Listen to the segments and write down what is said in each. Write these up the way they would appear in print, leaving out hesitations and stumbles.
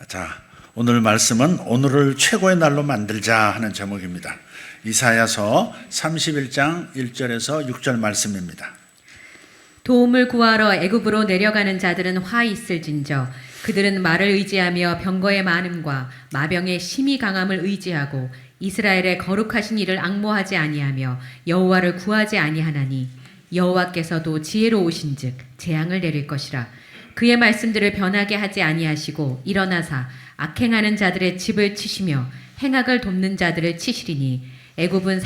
자, 오늘 말씀은 오늘을 최고의 날로 만들자 하는 제목입니다. 이사야서 31장 1절에서 6절 말씀입니다. 도움을 구하러 애굽으로 내려가는 자들은 화 있을진저 그들은 말을 의지하며 병거의 많음과 마병의 심히 강함을 의지하고 이스라엘의 거룩하신 이를 앙모하지 아니하며 여호와를 구하지 아니하나니 여호와께서도 지혜로우신즉 재앙을 내릴 것이라. 그의 말씀들을 변하게 하지 아니하시고 일어나사 악행하는 자들의 집을 치시며 행악을 돕는 자들을 치시리니 애굽은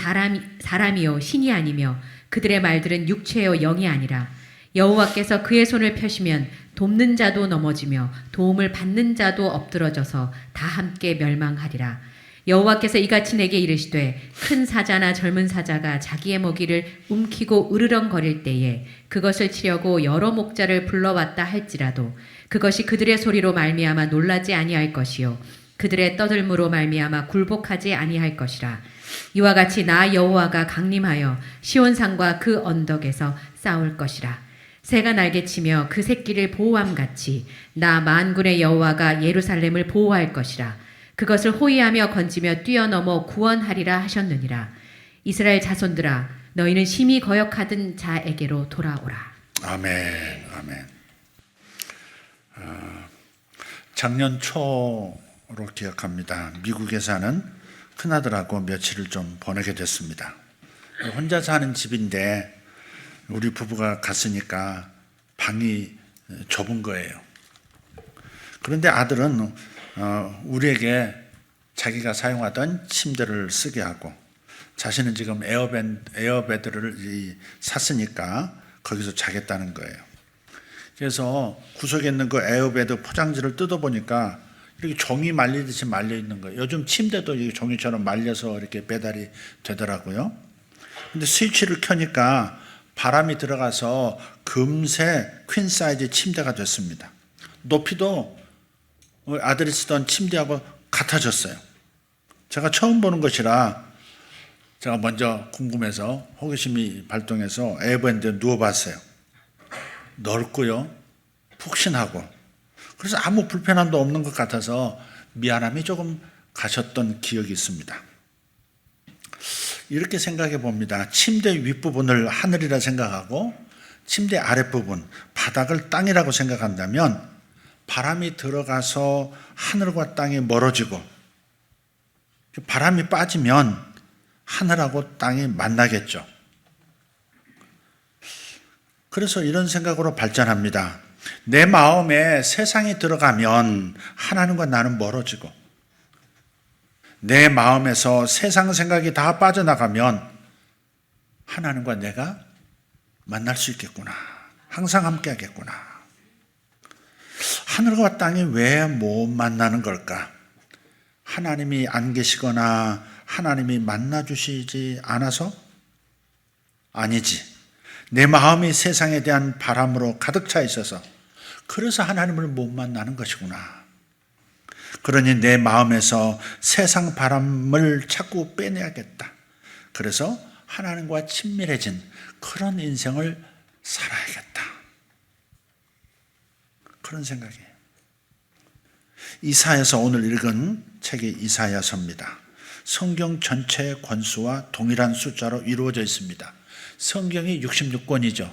사람이요 신이 아니며 그들의 말들은 육체요 영이 아니라. 여호와께서 그의 손을 펴시면 돕는 자도 넘어지며 도움을 받는 자도 엎드러져서 다 함께 멸망하리라. 여호와께서 이같이 내게 이르시되 큰 사자나 젊은 사자가 자기의 먹이를 움키고 으르렁거릴 때에 그것을 치려고 여러 목자를 불러왔다 할지라도 그것이 그들의 소리로 말미암아 놀라지 아니할 것이요 그들의 떠들므로 말미암아 굴복하지 아니할 것이라. 이와 같이 나 여호와가 강림하여 시온산과 그 언덕에서 싸울 것이라. 새가 날개치며 그 새끼를 보호함같이 나 만군의 여호와가 예루살렘을 보호할 것이라. 그것을 호위하며 건지며 뛰어넘어 구원하리라 하셨느니라. 이스라엘 자손들아 너희는 심히 거역하던 자에게로 돌아오라. 아멘. 아멘. 작년 초로 기억합니다. 미국에 사는 큰아들하고 며칠을 좀 보내게 됐습니다. 혼자 사는 집인데 우리 부부가 갔으니까 방이 좁은 거예요. 그런데 아들은 우리에게 자기가 사용하던 침대를 쓰게 하고 자신은 지금 에어베드를 샀으니까 거기서 자겠다는 거예요. 그래서 구석에 있는 그 에어베드 포장지를 뜯어보니까 이렇게 종이 말리듯이 말려 있는 거예요. 요즘 침대도 종이처럼 말려서 이렇게 배달이 되더라고요. 근데 스위치를 켜니까 바람이 들어가서 금세 퀸 사이즈 침대가 됐습니다. 높이도 아들이 쓰던 침대하고 같아졌어요. 제가 처음 보는 것이라 제가 먼저 궁금해서 호기심이 발동해서 에어밴드에 누워봤어요. 넓고요, 푹신하고, 그래서 아무 불편함도 없는 것 같아서 미안함이 조금 가셨던 기억이 있습니다. 이렇게 생각해 봅니다. 침대 윗부분을 하늘이라 생각하고 침대 아랫부분, 바닥을 땅이라고 생각한다면 바람이 들어가서 하늘과 땅이 멀어지고 바람이 빠지면 하늘하고 땅이 만나겠죠. 그래서 이런 생각으로 발전합니다. 내 마음에 세상이 들어가면 하나님과 나는 멀어지고 내 마음에서 세상 생각이 다 빠져나가면 하나님과 내가 만날 수 있겠구나. 항상 함께 하겠구나. 하늘과 땅이 왜 못 만나는 걸까? 하나님이 안 계시거나 하나님이 만나주시지 않아서? 아니지. 내 마음이 세상에 대한 바람으로 가득 차 있어서 그래서 하나님을 못 만나는 것이구나. 그러니 내 마음에서 세상 바람을 자꾸 빼내야겠다. 그래서 하나님과 친밀해진 그런 인생을 살아야겠다. 그런 생각이에요. 이사야서 오늘 읽은 책이 이사야서입니다. 성경 전체의 권수와 동일한 숫자로 이루어져 있습니다. 성경이 66권이죠.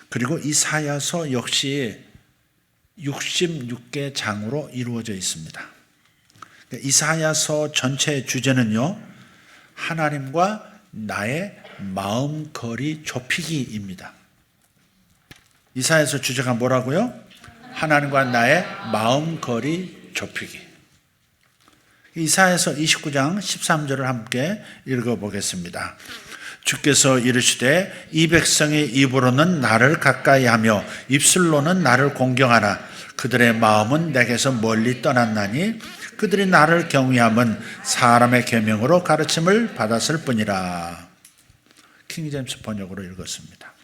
그리고 이사야서 역시 66개 장으로 이루어져 있습니다. 이사야서 전체의 주제는요, 하나님과 나의 마음거리 좁히기입니다. 이사야서 주제가 뭐라고요? 하나님과 나의 마음거리 좁히기. 이사야서 29장 13절을 함께 읽어보겠습니다. 주께서 이르시되 이 백성의 입으로는 나를 가까이하며 입술로는 나를 공경하나 그들의 마음은 내게서 멀리 떠났나니 그들이 나를 경외함은 사람의 계명으로 가르침을 받았을 뿐이라. 킹제임스 번역으로 읽었습니다.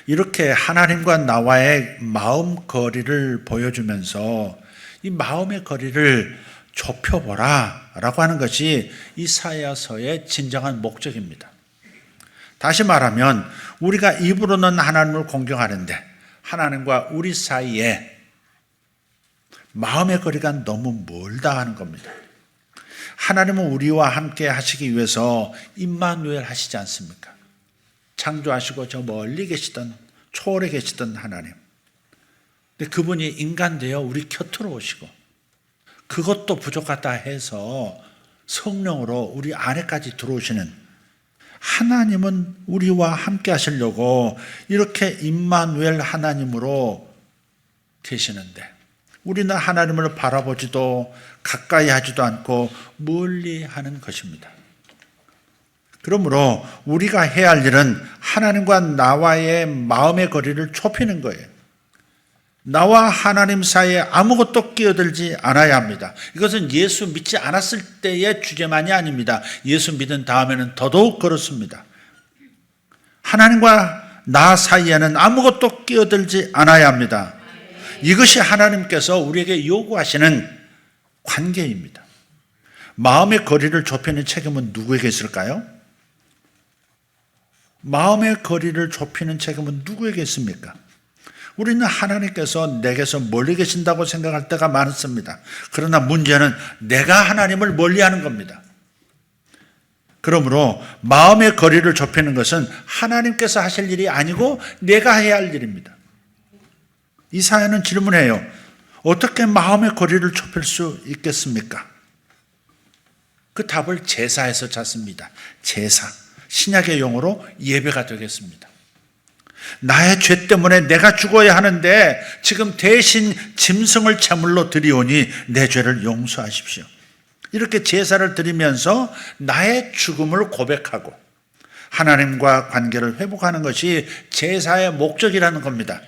이렇게 하나님과 나와의 마음 거리를 보여주면서 이 마음의 거리를 좁혀보라 라고 하는 것이 이사야서의 진정한 목적입니다. 다시 말하면 우리가 입으로는 하나님을 공경하는데 하나님과 우리 사이에 마음의 거리가 너무 멀다 하는 겁니다. 하나님은 우리와 함께 하시기 위해서 임마누엘 하시지 않습니까? 창조하시고 저 멀리 계시던 초월에 계시던 하나님. 근데 그분이 인간 되어 우리 곁으로 오시고 그것도 부족하다 해서 성령으로 우리 안에까지 들어오시는 하나님은 우리와 함께 하시려고 이렇게 임마누엘 하나님으로 계시는데 우리는 하나님을 바라보지도 가까이 하지도 않고 멀리 하는 것입니다. 그러므로 우리가 해야 할 일은 하나님과 나와의 마음의 거리를 좁히는 거예요. 나와 하나님 사이에 아무것도 끼어들지 않아야 합니다. 이것은 예수 믿지 않았을 때의 주제만이 아닙니다. 예수 믿은 다음에는 더더욱 그렇습니다. 하나님과 나 사이에는 아무것도 끼어들지 않아야 합니다. 이것이 하나님께서 우리에게 요구하시는 관계입니다. 마음의 거리를 좁히는 책임은 누구에게 있을까요? 마음의 거리를 좁히는 책임은 누구에게 있습니까? 우리는 하나님께서 내게서 멀리 계신다고 생각할 때가 많습니다. 그러나 문제는 내가 하나님을 멀리하는 겁니다. 그러므로 마음의 거리를 좁히는 것은 하나님께서 하실 일이 아니고 내가 해야 할 일입니다. 이사야는 질문해요. 어떻게 마음의 거리를 좁힐 수 있겠습니까? 그 답을 제사에서 찾습니다. 제사. 신약의 용어로 예배가 되겠습니다. 나의 죄 때문에 내가 죽어야 하는데 지금 대신 짐승을 제물로 드리오니 내 죄를 용서하십시오. 이렇게 제사를 드리면서 나의 죽음을 고백하고 하나님과 관계를 회복하는 것이 제사의 목적이라는 겁니다.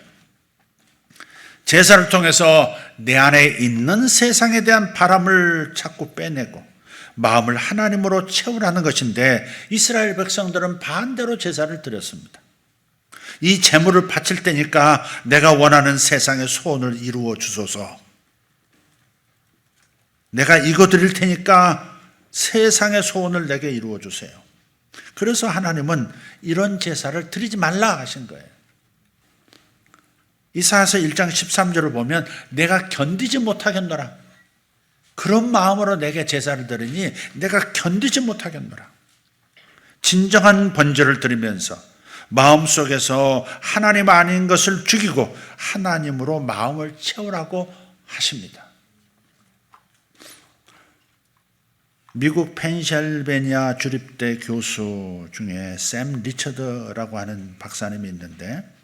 제사를 통해서 내 안에 있는 세상에 대한 바람을 자꾸 빼내고 마음을 하나님으로 채우라는 것인데 이스라엘 백성들은 반대로 제사를 드렸습니다. 이 제물을 바칠 때니까 내가 원하는 세상의 소원을 이루어 주소서. 내가 이거 드릴 테니까 세상의 소원을 내게 이루어 주세요. 그래서 하나님은 이런 제사를 드리지 말라 하신 거예요. 이사야서 1장 13절을 보면 내가 견디지 못하겠노라. 그런 마음으로 내게 제사를 드리니 내가 견디지 못하겠노라. 진정한 번제를 드리면서 마음속에서 하나님 아닌 것을 죽이고 하나님으로 마음을 채우라고 하십니다. 미국 펜실베니아 주립대 교수 중에 샘 리처드라고 하는 박사님이 있는데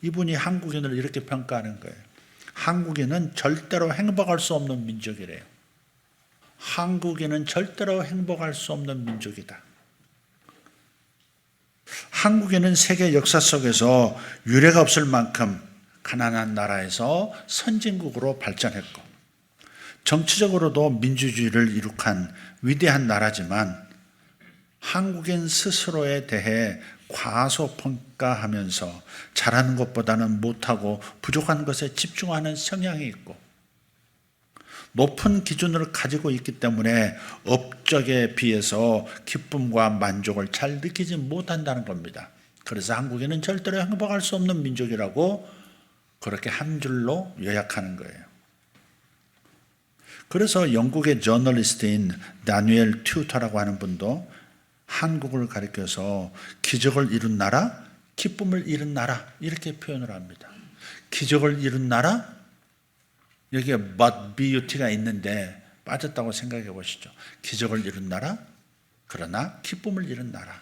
이분이 한국인을 이렇게 평가하는 거예요. 한국인은 절대로 행복할 수 없는 민족이래요. 한국인은 절대로 행복할 수 없는 민족이다. 한국인은 세계 역사 속에서 유례가 없을 만큼 가난한 나라에서 선진국으로 발전했고 정치적으로도 민주주의를 이룩한 위대한 나라지만 한국인 스스로에 대해 과소평가하면서 잘하는 것보다는 못하고 부족한 것에 집중하는 성향이 있고 높은 기준을 가지고 있기 때문에 업적에 비해서 기쁨과 만족을 잘 느끼지 못한다는 겁니다. 그래서 한국인은 절대로 행복할 수 없는 민족이라고 그렇게 한 줄로 요약하는 거예요. 그래서 영국의 저널리스트인 다니엘 튜터라고 하는 분도 한국을 가리켜서 기적을 이룬 나라, 기쁨을 이룬 나라 이렇게 표현을 합니다. 기적을 이룬 나라, 여기에 but beauty가 있는데 빠졌다고 생각해 보시죠. 기적을 이룬 나라, 그러나 기쁨을 이룬 나라.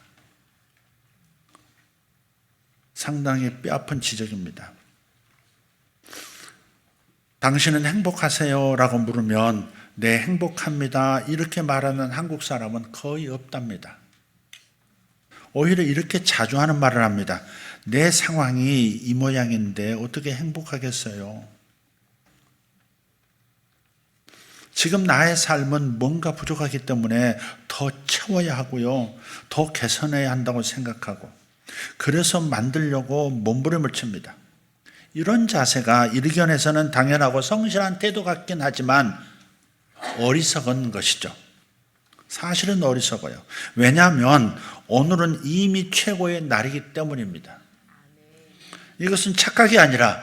상당히 뼈아픈 지적입니다. 당신은 행복하세요? 라고 물으면 네, 행복합니다. 이렇게 말하는 한국 사람은 거의 없답니다. 오히려 이렇게 자주 하는 말을 합니다. 내 상황이 이 모양인데 어떻게 행복하겠어요? 지금 나의 삶은 뭔가 부족하기 때문에 더 채워야 하고요. 더 개선해야 한다고 생각하고 그래서 만들려고 몸부림을 칩니다. 이런 자세가 일견에서는 당연하고 성실한 태도 같긴 하지만 어리석은 것이죠. 사실은 어리석어요. 왜냐하면 오늘은 이미 최고의 날이기 때문입니다. 이것은 착각이 아니라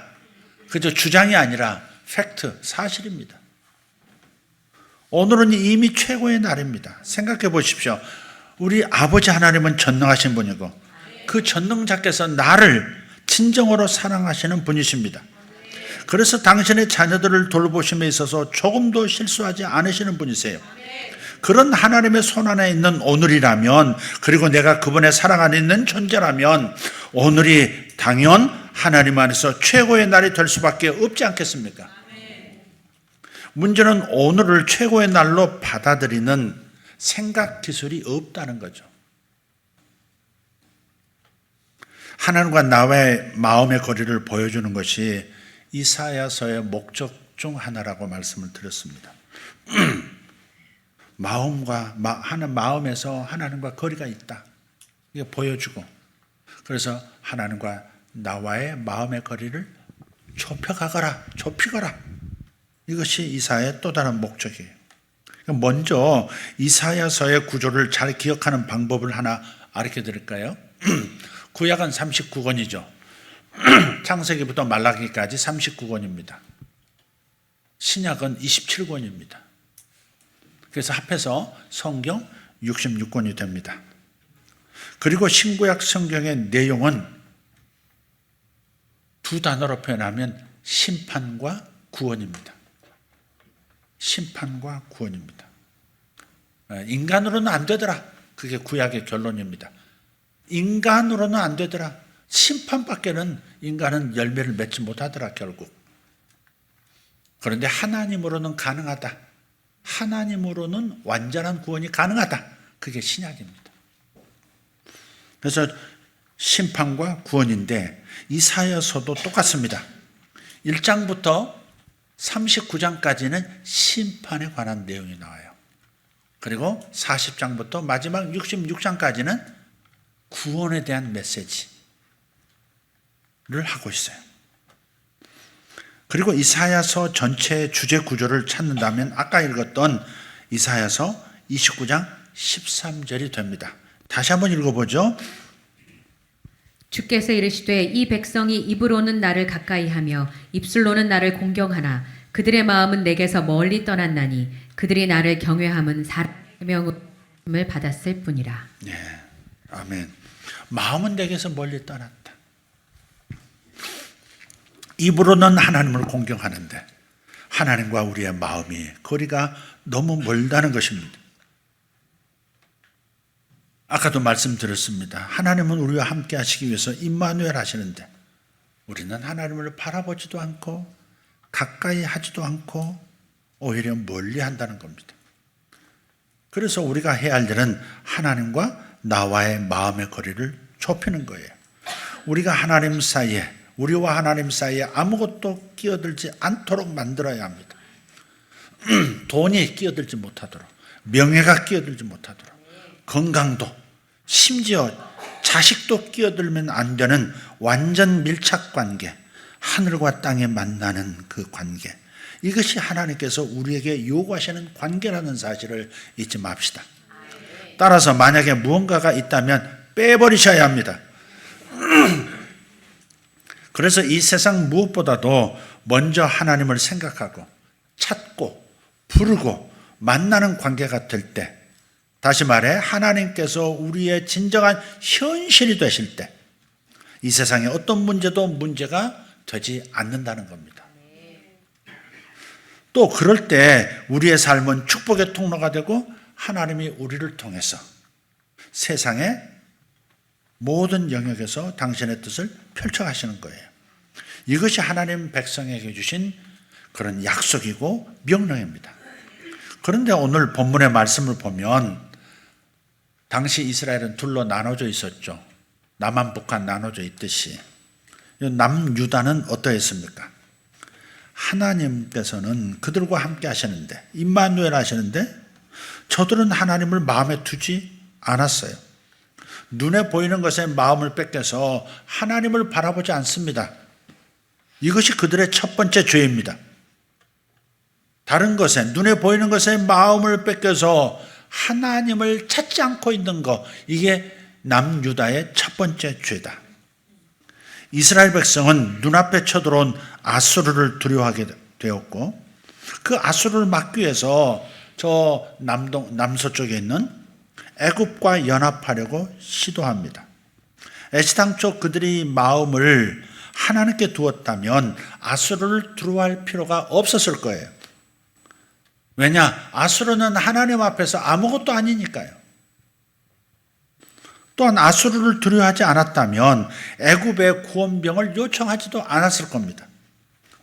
그저 주장이 아니라 팩트, 사실입니다. 오늘은 이미 최고의 날입니다. 생각해 보십시오. 우리 아버지 하나님은 전능하신 분이고 그 전능자께서 나를 진정으로 사랑하시는 분이십니다. 그래서 당신의 자녀들을 돌보심에 있어서 조금도 실수하지 않으시는 분이세요. 그런 하나님의 손안에 있는 오늘이라면, 그리고 내가 그분의 사랑 안에 있는 존재라면 오늘이 당연 하나님 안에서 최고의 날이 될 수밖에 없지 않겠습니까? 문제는 오늘을 최고의 날로 받아들이는 생각 기술이 없다는 거죠. 하나님과 나의 마음의 거리를 보여주는 것이 이사야서의 목적 중 하나라고 말씀을 드렸습니다. 마음에서 하나님과 거리가 있다. 이게 보여주고, 그래서 하나님과 나와의 마음의 거리를 좁히거라. 이것이 이사야의 또 다른 목적이에요. 먼저 이사야서의 구조를 잘 기억하는 방법을 하나 알려 드릴까요? 구약은 39권이죠. 창세기부터 말라기까지 39권입니다. 신약은 27권입니다. 그래서 합해서 성경 66권이 됩니다. 그리고 신구약 성경의 내용은 두 단어로 표현하면 심판과 구원입니다. 심판과 구원입니다. 인간으로는 안 되더라. 그게 구약의 결론입니다. 인간으로는 안 되더라. 심판밖에는 인간은 열매를 맺지 못하더라, 결국. 그런데 하나님으로는 가능하다. 하나님으로는 완전한 구원이 가능하다. 그게 신약입니다. 그래서 심판과 구원인데 이사야서도 똑같습니다. 1장부터 39장까지는 심판에 관한 내용이 나와요. 그리고 40장부터 마지막 66장까지는 구원에 대한 메시지를 하고 있어요. 그리고 이사야서 전체의 주제 구조를 찾는다면 아까 읽었던 이사야서 29장 13절이 됩니다. 다시 한번 읽어보죠. 주께서 이르시되 이 백성이 입으로는 나를 가까이하며 입술로는 나를 공경하나 그들의 마음은 내게서 멀리 떠났나니 그들이 나를 경외함은 사람의 명을 받았을 뿐이라. 네, 아멘. 마음은 내게서 멀리 떠났다. 입으로는 하나님을 공경하는데 하나님과 우리의 마음이 거리가 너무 멀다는 것입니다. 아까도 말씀드렸습니다. 하나님은 우리와 함께 하시기 위해서 임마누엘 하시는데 우리는 하나님을 바라보지도 않고 가까이 하지도 않고 오히려 멀리 한다는 겁니다. 그래서 우리가 해야 할 일은 하나님과 나와의 마음의 거리를 좁히는 거예요. 우리와 하나님 사이에 아무것도 끼어들지 않도록 만들어야 합니다. 돈이 끼어들지 못하도록, 명예가 끼어들지 못하도록, 건강도, 심지어 자식도 끼어들면 안 되는 완전 밀착 관계, 하늘과 땅에 만나는 그 관계, 이것이 하나님께서 우리에게 요구하시는 관계라는 사실을 잊지 맙시다. 따라서 만약에 무언가가 있다면 빼버리셔야 합니다. 그래서 이 세상 무엇보다도 먼저 하나님을 생각하고 찾고 부르고 만나는 관계가 될 때, 다시 말해 하나님께서 우리의 진정한 현실이 되실 때 이 세상의 어떤 문제도 문제가 되지 않는다는 겁니다. 또 그럴 때 우리의 삶은 축복의 통로가 되고 하나님이 우리를 통해서 세상의 모든 영역에서 당신의 뜻을 펼쳐가시는 거예요. 이것이 하나님 백성에게 주신 그런 약속이고 명령입니다. 그런데 오늘 본문의 말씀을 보면 당시 이스라엘은 둘로 나눠져 있었죠. 남한 북한 나눠져 있듯이 남유다는 어떠했습니까? 하나님께서는 그들과 함께 하시는데 임마누엘 하시는데 저들은 하나님을 마음에 두지 않았어요. 눈에 보이는 것에 마음을 뺏겨서 하나님을 바라보지 않습니다. 이것이 그들의 첫 번째 죄입니다. 다른 것에, 눈에 보이는 것에 마음을 뺏겨서 하나님을 찾지 않고 있는 것, 이게 남유다의 첫 번째 죄다. 이스라엘 백성은 눈앞에 쳐들어온 아수르를 두려워하게 되었고 그 아수르를 막기 위해서 저 남서쪽에 있는 애굽과 연합하려고 시도합니다. 애시당초 그들이 마음을 하나님께 두었다면 아수르를 두려워할 필요가 없었을 거예요. 왜냐? 아수르는 하나님 앞에서 아무것도 아니니까요. 또한 아수르를 두려워하지 않았다면 애굽의 구원병을 요청하지도 않았을 겁니다.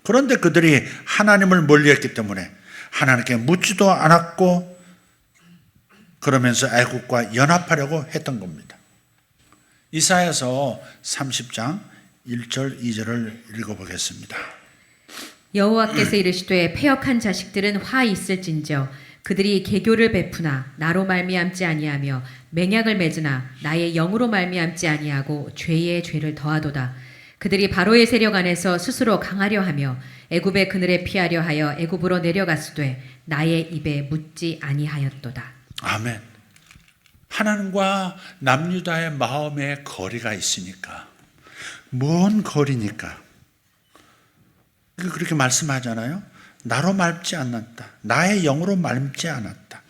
그런데 그들이 하나님을 멀리했기 때문에 하나님께 묻지도 않았고 그러면서 애굽과 연합하려고 했던 겁니다. 이사야서 30장 1절 2절을 읽어보겠습니다. 여호와께서 이르시되 패역한 자식들은 화 있을진저 그들이 계교를 베푸나 나로 말미암지 아니하며 맹약을 맺으나 나의 영으로 말미암지 아니하고 죄의 죄를 더하도다. 그들이 바로의 세력 안에서 스스로 강하려 하며 애굽의 그늘에 피하려 하여 애굽으로 내려갔으되 나의 입에 묻지 아니하였도다. 아멘. 하나님과 남유다의 마음에 거리가 있으니까, 먼 거리니까 그렇게 말씀하잖아요. 나로 말지 않았다. 나의 영으로 말지 않았다.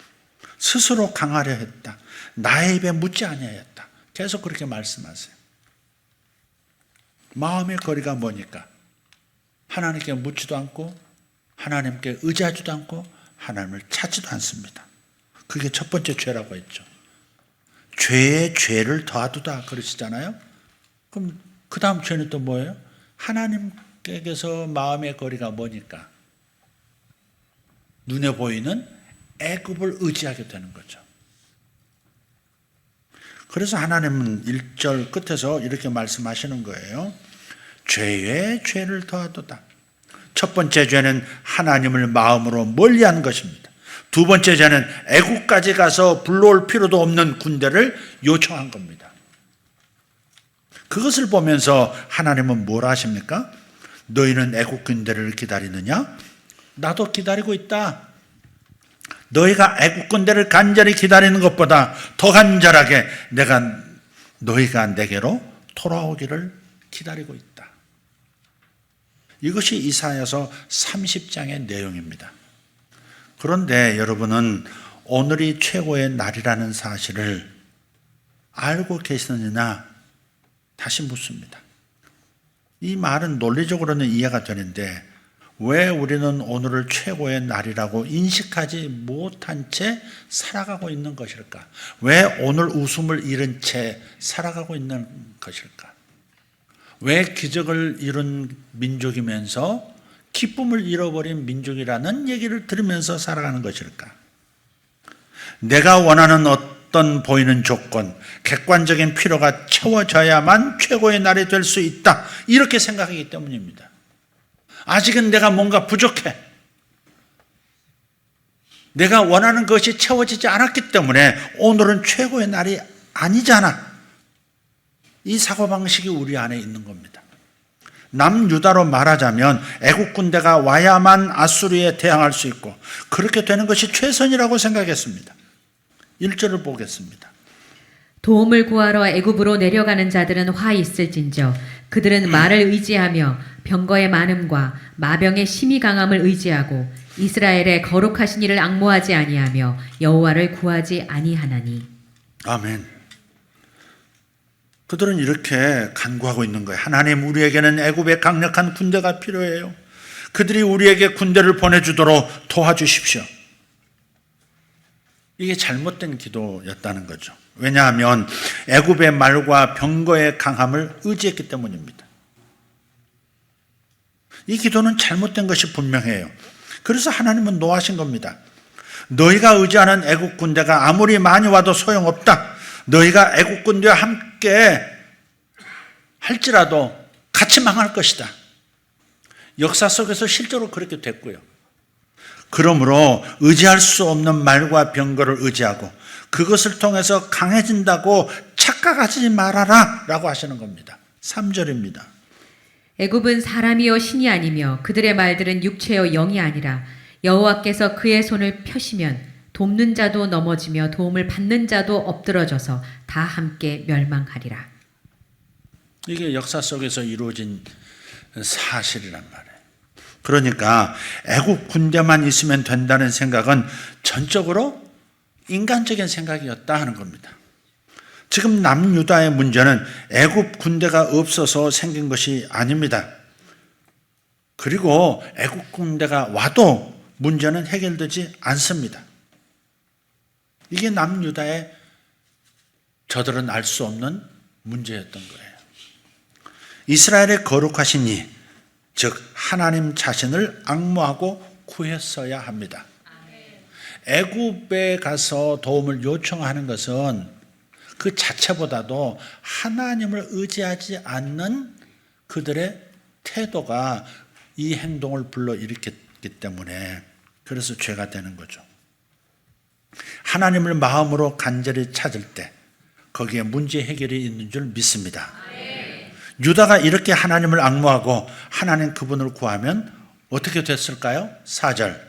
스스로 강하려 했다. 나의 입에 묻지 아니하였다. 계속 그렇게 말씀하세요. 마음의 거리가 뭐니까? 하나님께 묻지도 않고 하나님께 의지하지도 않고 하나님을 찾지도 않습니다. 그게 첫 번째 죄라고 했죠. 죄의 죄를 더하도다 그러시잖아요. 그럼 그 다음 죄는 또 뭐예요? 하나님께서 마음의 거리가 뭐니까? 눈에 보이는 애굽을 의지하게 되는 거죠. 그래서 하나님은 1절 끝에서 이렇게 말씀하시는 거예요. 죄의 죄를 더하도다. 첫 번째 죄는 하나님을 마음으로 멀리한 것입니다. 두 번째 죄는 애국까지 가서 불러올 필요도 없는 군대를 요청한 겁니다. 그것을 보면서 하나님은 뭘 하십니까? 너희는 애국 군대를 기다리느냐? 나도 기다리고 있다. 너희가 애국 군대를 간절히 기다리는 것보다 더 간절하게 너희가 내게로 돌아오기를 기다리고 있다. 이것이 이사야서 30장의 내용입니다. 그런데 여러분은 오늘이 최고의 날이라는 사실을 알고 계시느냐? 다시 묻습니다. 이 말은 논리적으로는 이해가 되는데 왜 우리는 오늘을 최고의 날이라고 인식하지 못한 채 살아가고 있는 것일까? 왜 오늘 웃음을 잃은 채 살아가고 있는 것일까? 왜 기적을 이룬 민족이면서 기쁨을 잃어버린 민족이라는 얘기를 들으면서 살아가는 것일까? 내가 원하는 어떤 보이는 조건, 객관적인 필요가 채워져야만 최고의 날이 될 수 있다. 이렇게 생각하기 때문입니다. 아직은 내가 뭔가 부족해. 내가 원하는 것이 채워지지 않았기 때문에 오늘은 최고의 날이 아니잖아. 이 사고방식이 우리 안에 있는 겁니다. 남유다로 말하자면 애국 군대가 와야만 아수르에 대항할 수 있고 그렇게 되는 것이 최선이라고 생각했습니다. 1절을 보겠습니다. 도움을 구하러 애굽으로 내려가는 자들은 화 있을진저 그들은 말을 의지하며 병거의 많음과 마병의 심히 강함을 의지하고 이스라엘의 거룩하신 이를 앙모하지 아니하며 여호와를 구하지 아니하나니. 아멘. 그들은 이렇게 간구하고 있는 거예요. 하나님, 우리에게는 애굽의 강력한 군대가 필요해요. 그들이 우리에게 군대를 보내주도록 도와주십시오. 이게 잘못된 기도였다는 거죠. 왜냐하면 애굽의 말과 병거의 강함을 의지했기 때문입니다. 이 기도는 잘못된 것이 분명해요. 그래서 하나님은 노하신 겁니다. 너희가 의지하는 애국 군대가 아무리 많이 와도 소용없다. 너희가 애국 군대와 함께 할지라도 같이 망할 것이다. 역사 속에서 실제로 그렇게 됐고요. 그러므로 의지할 수 없는 말과 병거를 의지하고 그것을 통해서 강해진다고 착각하지 말아라 라고 하시는 겁니다. 3절입니다. 애굽은 사람이요 신이 아니며 그들의 말들은 육체요 영이 아니라 여호와께서 그의 손을 펴시면 돕는 자도 넘어지며 도움을 받는 자도 엎드러져서 다 함께 멸망하리라. 이게 역사 속에서 이루어진 사실이란 말이에요. 그러니까 애국 군대만 있으면 된다는 생각은 전적으로 인간적인 생각이었다 하는 겁니다. 지금 남유다의 문제는 애국 군대가 없어서 생긴 것이 아닙니다. 그리고 애국 군대가 와도 문제는 해결되지 않습니다. 이게 남유다의 저들은 알 수 없는 문제였던 거예요. 이스라엘의 거룩하신 이, 즉 하나님 자신을 앙모하고 구했어야 합니다. 애굽에 가서 도움을 요청하는 것은 그 자체보다도 하나님을 의지하지 않는 그들의 태도가 이 행동을 불러일으켰기 때문에 그래서 죄가 되는 거죠. 하나님을 마음으로 간절히 찾을 때 거기에 문제 해결이 있는 줄 믿습니다. 유다가 이렇게 하나님을 앙모하고 하나님 그분을 구하면 어떻게 됐을까요? 4절.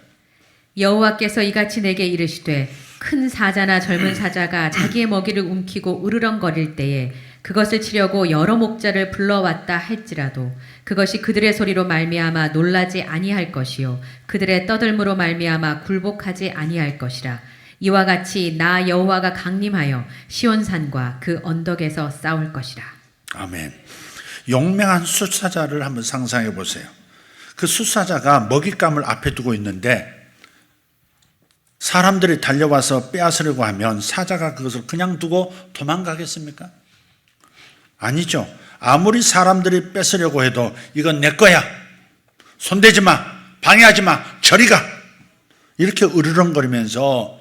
여호와께서 이같이 내게 이르시되 큰 사자나 젊은 사자가 자기의 먹이를 움키고 으르렁거릴 때에 그것을 치려고 여러 목자를 불러왔다 할지라도 그것이 그들의 소리로 말미암아 놀라지 아니할 것이요 그들의 떠들므로 말미암아 굴복하지 아니할 것이라. 이와 같이 나 여호와가 강림하여 시온산과 그 언덕에서 싸울 것이라. 아멘. 용맹한 숫사자를 한번 상상해 보세요. 그 숫사자가 먹잇감을 앞에 두고 있는데 사람들이 달려와서 빼앗으려고 하면 사자가 그것을 그냥 두고 도망가겠습니까? 아니죠. 아무리 사람들이 뺏으려고 해도 이건 내 거야. 손대지 마. 방해하지 마. 저리 가. 이렇게 으르렁거리면서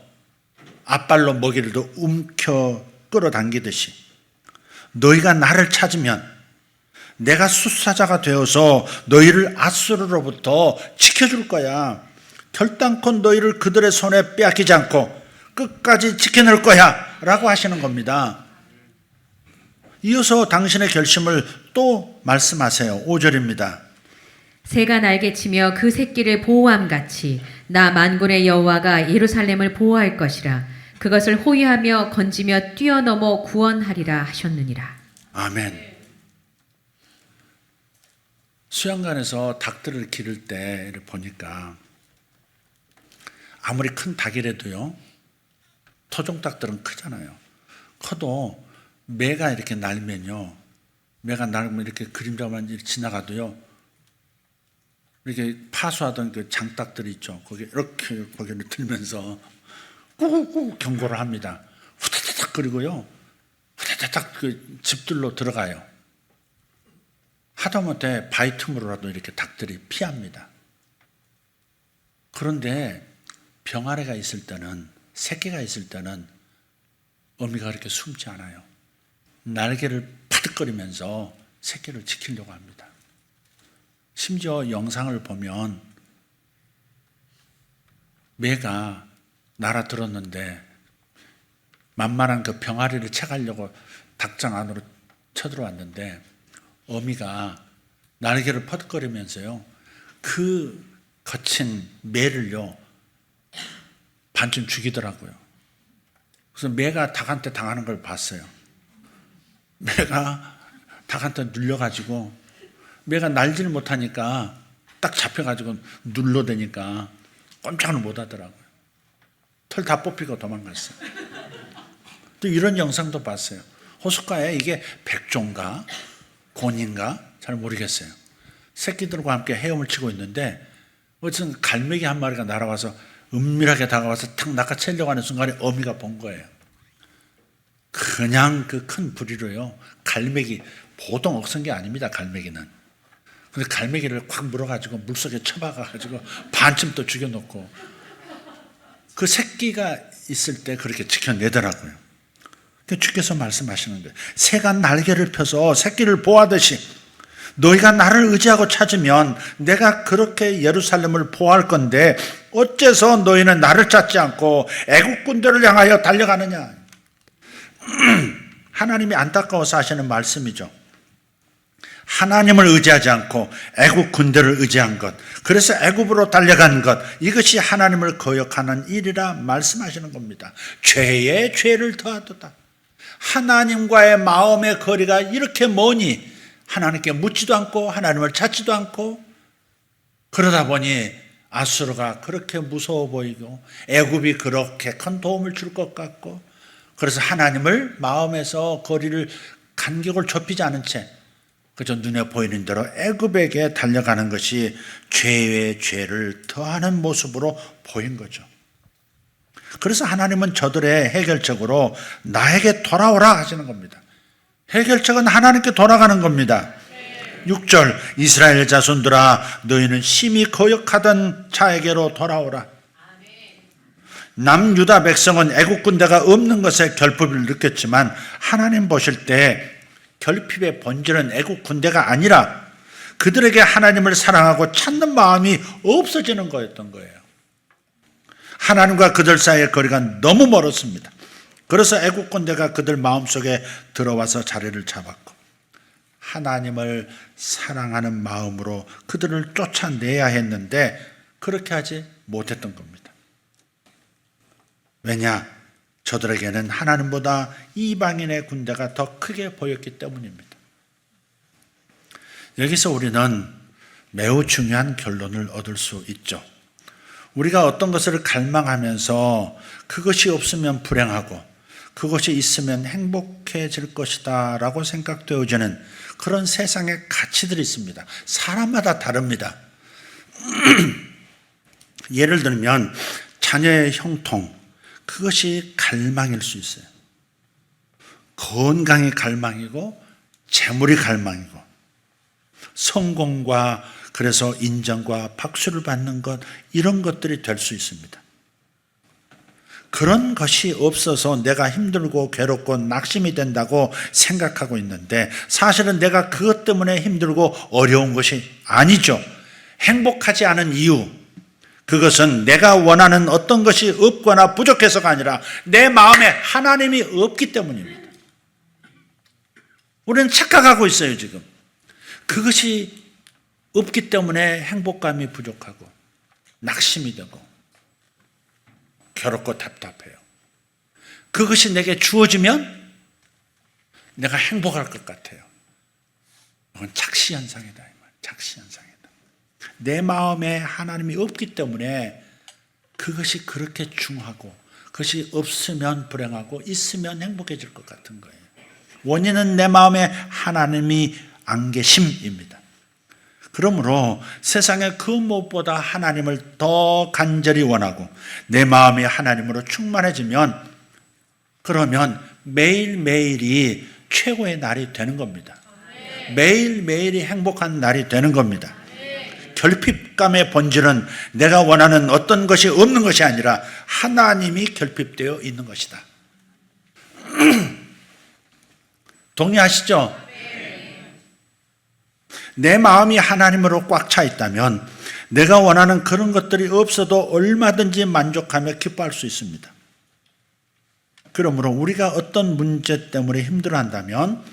앞발로 먹이를 움켜 끌어당기듯이 너희가 나를 찾으면 내가 숫사자가 되어서 너희를 앗수르로부터 지켜줄 거야. 결단코 너희를 그들의 손에 빼앗기지 않고 끝까지 지켜낼 거야 라고 하시는 겁니다. 이어서 당신의 결심을 또 말씀하세요. 5절입니다. 새가 날개치며 그 새끼를 보호함같이 나 만군의 여호와가 예루살렘을 보호할 것이라. 그것을 호위하며 건지며 뛰어넘어 구원하리라 하셨느니라. 아멘. 수양관에서 닭들을 기를 때 보니까 아무리 큰 닭이라도요, 토종닭들은 크잖아요. 커도 매가 이렇게 날면요, 매가 날면 이렇게 그림자만 이렇게 지나가도요, 이렇게 파수하던 그 장닭들이 있죠. 거기 이렇게 고개를 들면서 꾹꾹 경고를 합니다. 후다다닥 그리고요, 후다다닥 그 집들로 들어가요. 하다못해 바위 틈으로라도 이렇게 닭들이 피합니다. 그런데 병아리가 있을 때는, 새끼가 있을 때는 어미가 그렇게 숨지 않아요. 날개를 파득거리면서 새끼를 지키려고 합니다. 심지어 영상을 보면 매가 날아들었는데 만만한 그 병아리를 채가려고 닭장 안으로 쳐들어왔는데 어미가 날개를 퍼득거리면서요, 그 거친 매를요 반쯤 죽이더라고요. 그래서 매가 닭한테 당하는 걸 봤어요. 매가 닭한테 눌려가지고 매가 날지를 못하니까 딱 잡혀가지고 눌러대니까 꼼짝을 못하더라고요. 털 다 뽑히고 도망갔어요. 또 이런 영상도 봤어요. 호숫가에 이게 백조인가 곤인가 잘 모르겠어요. 새끼들과 함께 헤엄을 치고 있는데 어쨌든 갈매기 한 마리가 날아와서 은밀하게 다가와서 탁 낚아채려고 하는 순간에 어미가 본 거예요. 그냥 그 큰 부리로요, 갈매기, 보통 억선게 아닙니다, 갈매기는. 근데 갈매기를 확 물어가지고 물속에 쳐박아가지고 반쯤 또 죽여놓고 그 새끼가 있을 때 그렇게 지켜내더라고요. 주께서 말씀하시는 거예요. 새가 날개를 펴서 새끼를 보호하듯이 너희가 나를 의지하고 찾으면 내가 그렇게 예루살렘을 보호할 건데 어째서 너희는 나를 찾지 않고 애국 군대를 향하여 달려가느냐. 하나님이 안타까워서 하시는 말씀이죠. 하나님을 의지하지 않고 애국 군대를 의지한 것, 그래서 애국으로 달려간 것, 이것이 하나님을 거역하는 일이라 말씀하시는 겁니다. 죄에 죄를 더하도다. 하나님과의 마음의 거리가 이렇게 머니 하나님께 묻지도 않고 하나님을 찾지도 않고 그러다 보니 아수르가 그렇게 무서워 보이고 애굽이 그렇게 큰 도움을 줄 것 같고, 그래서 하나님을 마음에서 거리를 간격을 좁히지 않은 채 그저 눈에 보이는 대로 애굽에게 달려가는 것이 죄의 죄를 더하는 모습으로 보인 거죠. 그래서 하나님은 저들의 해결책으로 나에게 돌아오라 하시는 겁니다. 해결책은 하나님께 돌아가는 겁니다. 6절, 이스라엘 자손들아 너희는 심히 거역하던 자에게로 돌아오라. 남유다 백성은 애국 군대가 없는 것에 결핍을 느꼈지만 하나님 보실 때 결핍의 본질은 애국 군대가 아니라 그들에게 하나님을 사랑하고 찾는 마음이 없어지는 거였던 거예요. 하나님과 그들 사이의 거리가 너무 멀었습니다. 그래서 애국 군대가 그들 마음속에 들어와서 자리를 잡았고, 하나님을 사랑하는 마음으로 그들을 쫓아내야 했는데 그렇게 하지 못했던 겁니다. 왜냐? 저들에게는 하나님보다 이방인의 군대가 더 크게 보였기 때문입니다. 여기서 우리는 매우 중요한 결론을 얻을 수 있죠. 우리가 어떤 것을 갈망하면서 그것이 없으면 불행하고 그것이 있으면 행복해질 것이다 라고 생각되어지는 그런 세상의 가치들이 있습니다. 사람마다 다릅니다. 예를 들면 자녀의 형통, 그것이 갈망일 수 있어요. 건강이 갈망이고 재물이 갈망이고, 성공과 그래서 인정과 박수를 받는 것, 이런 것들이 될 수 있습니다. 그런 것이 없어서 내가 힘들고 괴롭고 낙심이 된다고 생각하고 있는데, 사실은 내가 그것 때문에 힘들고 어려운 것이 아니죠. 행복하지 않은 이유, 그것은 내가 원하는 어떤 것이 없거나 부족해서가 아니라 내 마음에 하나님이 없기 때문입니다. 우리는 착각하고 있어요, 지금. 그것이 없기 때문에 행복감이 부족하고 낙심이 되고 괴롭고 답답해요. 그것이 내게 주어지면 내가 행복할 것 같아요. 그건 착시현상이다, 이 말. 착시현상이다. 내 마음에 하나님이 없기 때문에 그것이 그렇게 중하고, 그것이 없으면 불행하고 있으면 행복해질 것 같은 거예요. 원인은 내 마음에 하나님이 안 계심입니다. 그러므로 세상에 그 무엇보다 하나님을 더 간절히 원하고 내 마음이 하나님으로 충만해지면, 그러면 매일매일이 최고의 날이 되는 겁니다. 매일매일이 행복한 날이 되는 겁니다. 결핍감의 본질은 내가 원하는 어떤 것이 없는 것이 아니라 하나님이 결핍되어 있는 것이다. 동의하시죠? 내 마음이 하나님으로 꽉 차 있다면 내가 원하는 그런 것들이 없어도 얼마든지 만족하며 기뻐할 수 있습니다. 그러므로 우리가 어떤 문제 때문에 힘들어한다면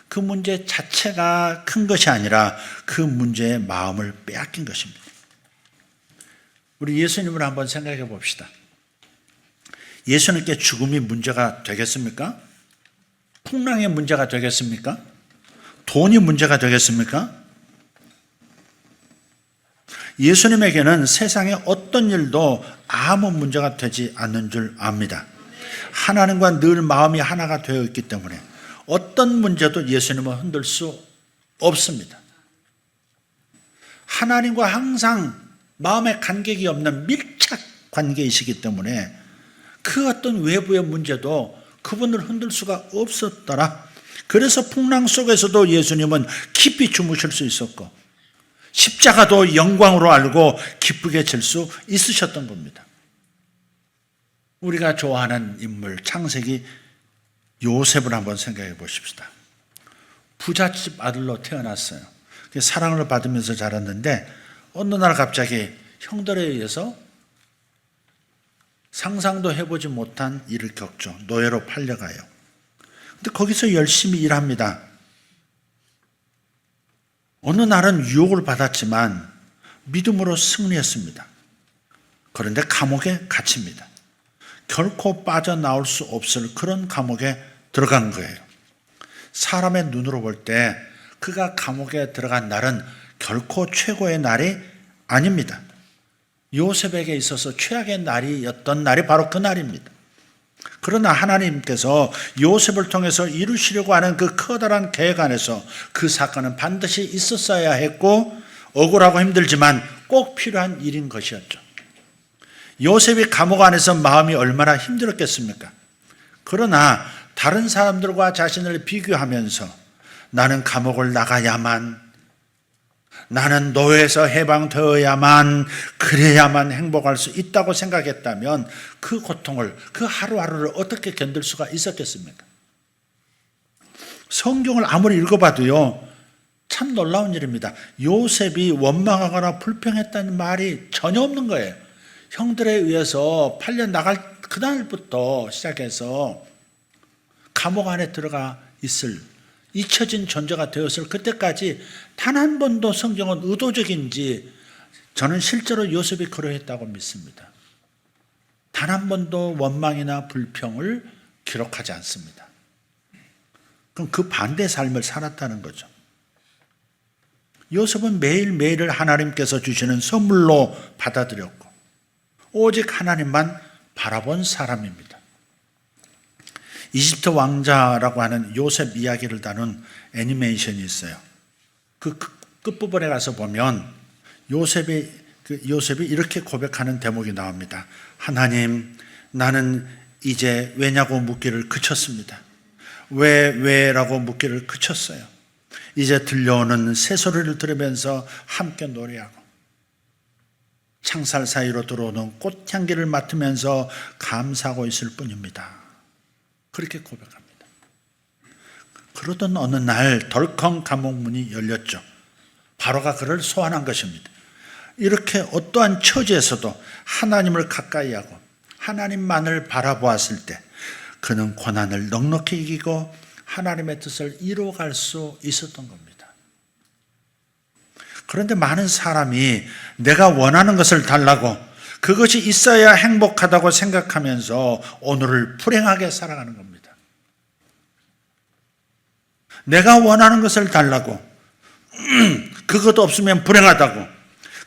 그 문제 자체가 큰 것이 아니라 그 문제의 마음을 빼앗긴 것입니다. 우리 예수님을 한번 생각해 봅시다. 예수님께 죽음이 문제가 되겠습니까? 풍랑의 문제가 되겠습니까? 돈이 문제가 되겠습니까? 예수님에게는 세상의 어떤 일도 아무 문제가 되지 않는 줄 압니다. 하나님과 늘 마음이 하나가 되어 있기 때문에 어떤 문제도 예수님은 흔들 수 없습니다. 하나님과 항상 마음의 간격이 없는 밀착 관계이시기 때문에 그 어떤 외부의 문제도 그분을 흔들 수가 없었더라. 그래서 풍랑 속에서도 예수님은 깊이 주무실 수 있었고 십자가도 영광으로 알고 기쁘게 질 수 있으셨던 겁니다. 우리가 좋아하는 인물 창세기 요셉을 한번 생각해 보십시다. 부잣집 아들로 태어났어요. 사랑을 받으면서 자랐는데 어느 날 갑자기 형들에 의해서 상상도 해보지 못한 일을 겪죠. 노예로 팔려가요. 근데 거기서 열심히 일합니다. 어느 날은 유혹을 받았지만 믿음으로 승리했습니다. 그런데 감옥에 갇힙니다. 결코 빠져나올 수 없을 그런 감옥에 들어간 거예요. 사람의 눈으로 볼 때 그가 감옥에 들어간 날은 결코 최고의 날이 아닙니다. 요셉에게 있어서 최악의 날이었던 날이 바로 그 날입니다. 그러나 하나님께서 요셉을 통해서 이루시려고 하는 그 커다란 계획 안에서 그 사건은 반드시 있었어야 했고 억울하고 힘들지만 꼭 필요한 일인 것이었죠. 요셉이 감옥 안에서 마음이 얼마나 힘들었겠습니까? 그러나 다른 사람들과 자신을 비교하면서 나는 감옥을 나가야만, 나는 노예에서 해방되어야만, 그래야만 행복할 수 있다고 생각했다면 그 고통을, 그 하루하루를 어떻게 견딜 수가 있었겠습니까? 성경을 아무리 읽어봐도요, 참 놀라운 일입니다. 요셉이 원망하거나 불평했다는 말이 전혀 없는 거예요. 형들에 의해서 팔려 나갈 그날부터 시작해서 감옥 안에 들어가 있을, 잊혀진 존재가 되었을 그때까지 단 한 번도 성경은 의도적인지 저는 실제로 요셉이 그러했다고 믿습니다. 단 한 번도 원망이나 불평을 기록하지 않습니다. 그럼 그 반대의 삶을 살았다는 거죠. 요셉은 매일매일을 하나님께서 주시는 선물로 받아들였고 오직 하나님만 바라본 사람입니다. 이집트 왕자라고 하는 요셉 이야기를 다룬 애니메이션이 있어요. 그 끝부분에 가서 보면 요셉이 이렇게 고백하는 대목이 나옵니다. 하나님, 나는 이제 왜냐고 묻기를 그쳤습니다. 왜라고 묻기를 그쳤어요. 이제 들려오는 새소리를 들으면서 함께 노래하고 창살 사이로 들어오는 꽃향기를 맡으면서 감사하고 있을 뿐입니다. 그렇게 고백합니다. 그러던 어느 날 덜컹 감옥 문이 열렸죠. 바로가 그를 소환한 것입니다. 이렇게 어떠한 처지에서도 하나님을 가까이 하고 하나님만을 바라보았을 때 그는 고난을 넉넉히 이기고 하나님의 뜻을 이루어갈 수 있었던 겁니다. 그런데 많은 사람이 내가 원하는 것을 달라고 그것이 있어야 행복하다고 생각하면서 오늘을 불행하게 살아가는 겁니다. 내가 원하는 것을 달라고 그것도 없으면 불행하다고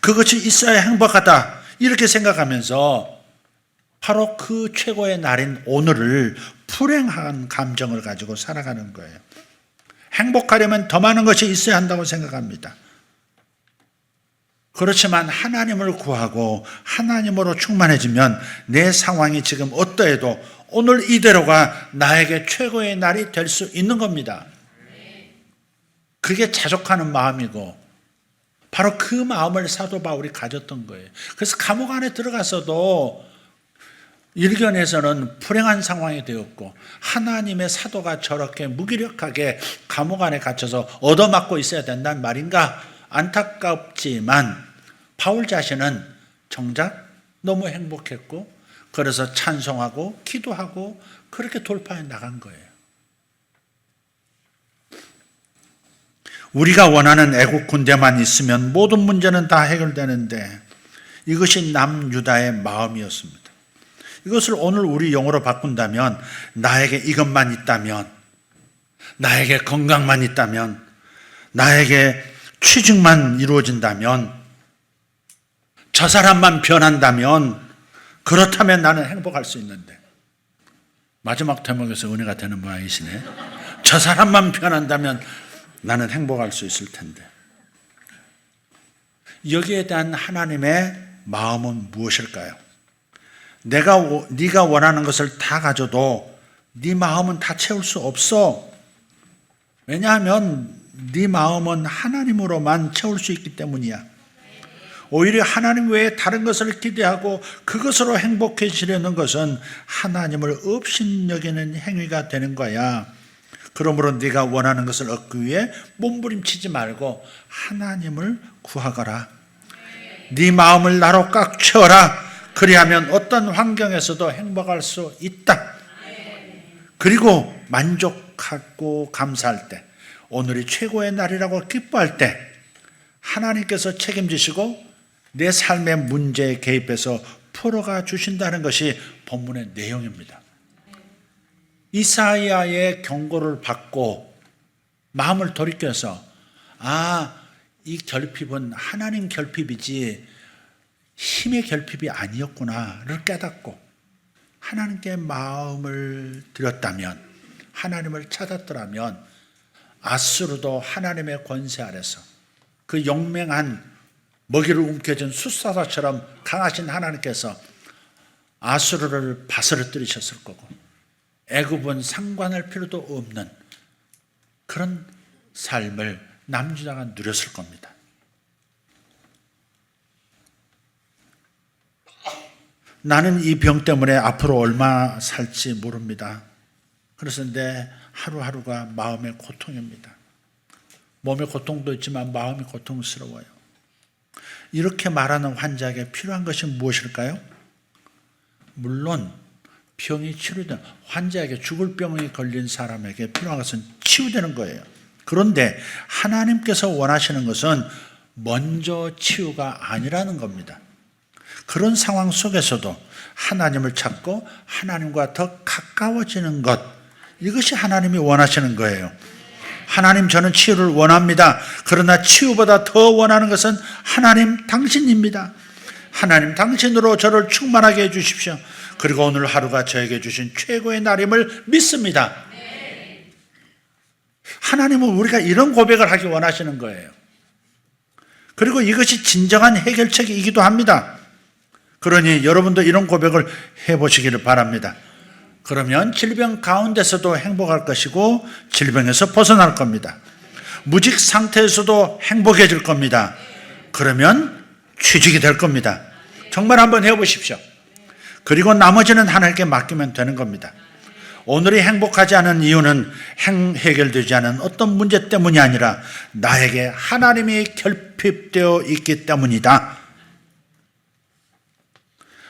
그것이 있어야 행복하다 이렇게 생각하면서 바로 그 최고의 날인 오늘을 불행한 감정을 가지고 살아가는 거예요. 행복하려면 더 많은 것이 있어야 한다고 생각합니다. 그렇지만 하나님을 구하고 하나님으로 충만해지면 내 상황이 지금 어떠해도 오늘 이대로가 나에게 최고의 날이 될 수 있는 겁니다. 그게 자족하는 마음이고 바로 그 마음을 사도 바울이 가졌던 거예요. 그래서 감옥 안에 들어가서도 일견에서는 불행한 상황이 되었고 하나님의 사도가 저렇게 무기력하게 감옥 안에 갇혀서 얻어맞고 있어야 된다는 말인가 안타깝지만 바울 자신은 정작 너무 행복했고 그래서 찬송하고 기도하고 그렇게 돌파해 나간 거예요. 우리가 원하는 애국 군대만 있으면 모든 문제는 다 해결되는데 이것이 남유다의 마음이었습니다. 이것을 오늘 우리 용어로 바꾼다면 나에게 이것만 있다면, 나에게 건강만 있다면, 나에게 취직만 이루어진다면, 저 사람만 변한다면 그렇다면 나는 행복할 수 있는데 마지막 대목에서 은혜가 되는 모양이시네. 저 사람만 변한다면 나는 행복할 수 있을 텐데. 여기에 대한 하나님의 마음은 무엇일까요? 네가 원하는 것을 다 가져도 네 마음은 다 채울 수 없어. 왜냐하면 네 마음은 하나님으로만 채울 수 있기 때문이야. 오히려 하나님 외에 다른 것을 기대하고 그것으로 행복해지려는 것은 하나님을 업신여기는 행위가 되는 거야. 그러므로 네가 원하는 것을 얻기 위해 몸부림치지 말고 하나님을 구하거라. 네 마음을 나로 꽉 채워라. 그리하면 어떤 환경에서도 행복할 수 있다. 그리고 만족하고 감사할 때, 오늘이 최고의 날이라고 기뻐할 때 하나님께서 책임지시고 내 삶의 문제에 개입해서 풀어가 주신다는 것이 본문의 내용입니다. 이사야의 경고를 받고 마음을 돌이켜서 이 결핍은 하나님 결핍이지 힘의 결핍이 아니었구나를 깨닫고 하나님께 마음을 드렸다면, 하나님을 찾았더라면 아수르도 하나님의 권세 아래서 그 용맹한 먹이를 움켜쥔 숫사자처럼 강하신 하나님께서 아수르를 바스러뜨리셨을 거고, 애굽은 상관할 필요도 없는 그런 삶을 남유다가 누렸을 겁니다. 나는 이 병 때문에 앞으로 얼마 살지 모릅니다. 그래서 내 하루하루가 마음의 고통입니다. 몸의 고통도 있지만 마음이 고통스러워요. 이렇게 말하는 환자에게 필요한 것이 무엇일까요? 물론 병이 치료되는, 환자에게 죽을 병이 걸린 사람에게 필요한 것은 치유되는 거예요. 그런데 하나님께서 원하시는 것은 먼저 치유가 아니라는 겁니다. 그런 상황 속에서도 하나님을 찾고 하나님과 더 가까워지는 것, 이것이 하나님이 원하시는 거예요. 하나님, 저는 치유를 원합니다. 그러나 치유보다 더 원하는 것은 하나님 당신입니다. 하나님 당신으로 저를 충만하게 해주십시오. 그리고 오늘 하루가 저에게 주신 최고의 날임을 믿습니다. 하나님은 우리가 이런 고백을 하기 원하시는 거예요. 그리고 이것이 진정한 해결책이기도 합니다. 그러니 여러분도 이런 고백을 해보시기를 바랍니다. 그러면 질병 가운데서도 행복할 것이고 질병에서 벗어날 겁니다. 무직 상태에서도 행복해질 겁니다. 그러면 취직이 될 겁니다. 정말 한번 해보십시오. 그리고 나머지는 하나님께 맡기면 되는 겁니다. 오늘이 행복하지 않은 이유는 해결되지 않은 어떤 문제 때문이 아니라 나에게 하나님이 결핍되어 있기 때문이다.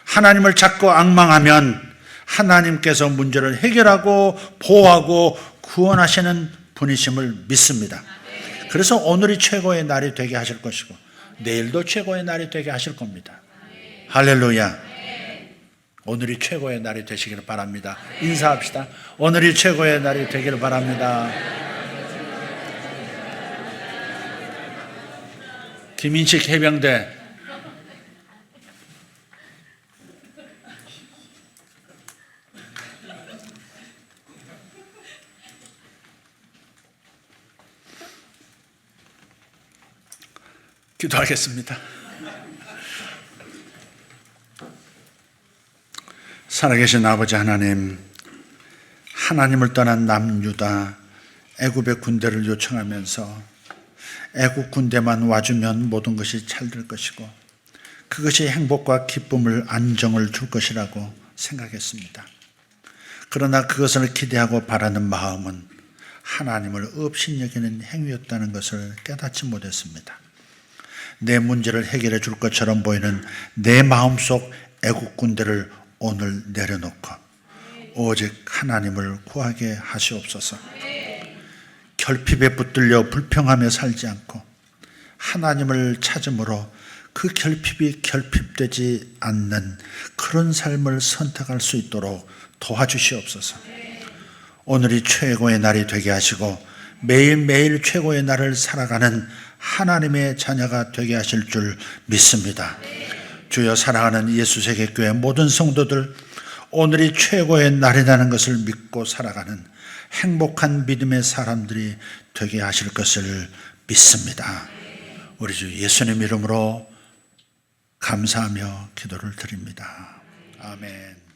하나님을 찾고 앙망하면 하나님께서 문제를 해결하고 보호하고 구원하시는 분이심을 믿습니다. 그래서 오늘이 최고의 날이 되게 하실 것이고 내일도 최고의 날이 되게 하실 겁니다. 할렐루야. 오늘이 최고의 날이 되시기를 바랍니다. 인사합시다. 오늘이 최고의 날이 되기를 바랍니다. 김인식 해병대, 기도하겠습니다. 살아계신 아버지 하나님, 하나님을 떠난 남유다 애굽의 군대를 요청하면서 애굽 군대만 와주면 모든 것이 잘 될 것이고 그것이 행복과 기쁨을, 안정을 줄 것이라고 생각했습니다. 그러나 그것을 기대하고 바라는 마음은 하나님을 업신여기는 행위였다는 것을 깨닫지 못했습니다. 내 문제를 해결해 줄 것처럼 보이는 내 마음속 애국 군대를 오늘 내려놓고 오직 하나님을 구하게 하시옵소서. 결핍에 붙들려 불평하며 살지 않고 하나님을 찾음으로 그 결핍이 결핍되지 않는 그런 삶을 선택할 수 있도록 도와주시옵소서. 오늘이 최고의 날이 되게 하시고 매일매일 최고의 날을 살아가는 하나님의 자녀가 되게 하실 줄 믿습니다. 주여, 사랑하는 예수세계교회 모든 성도들, 오늘이 최고의 날이라는 것을 믿고 살아가는 행복한 믿음의 사람들이 되게 하실 것을 믿습니다. 우리 주 예수님 이름으로 감사하며 기도를 드립니다. 아멘.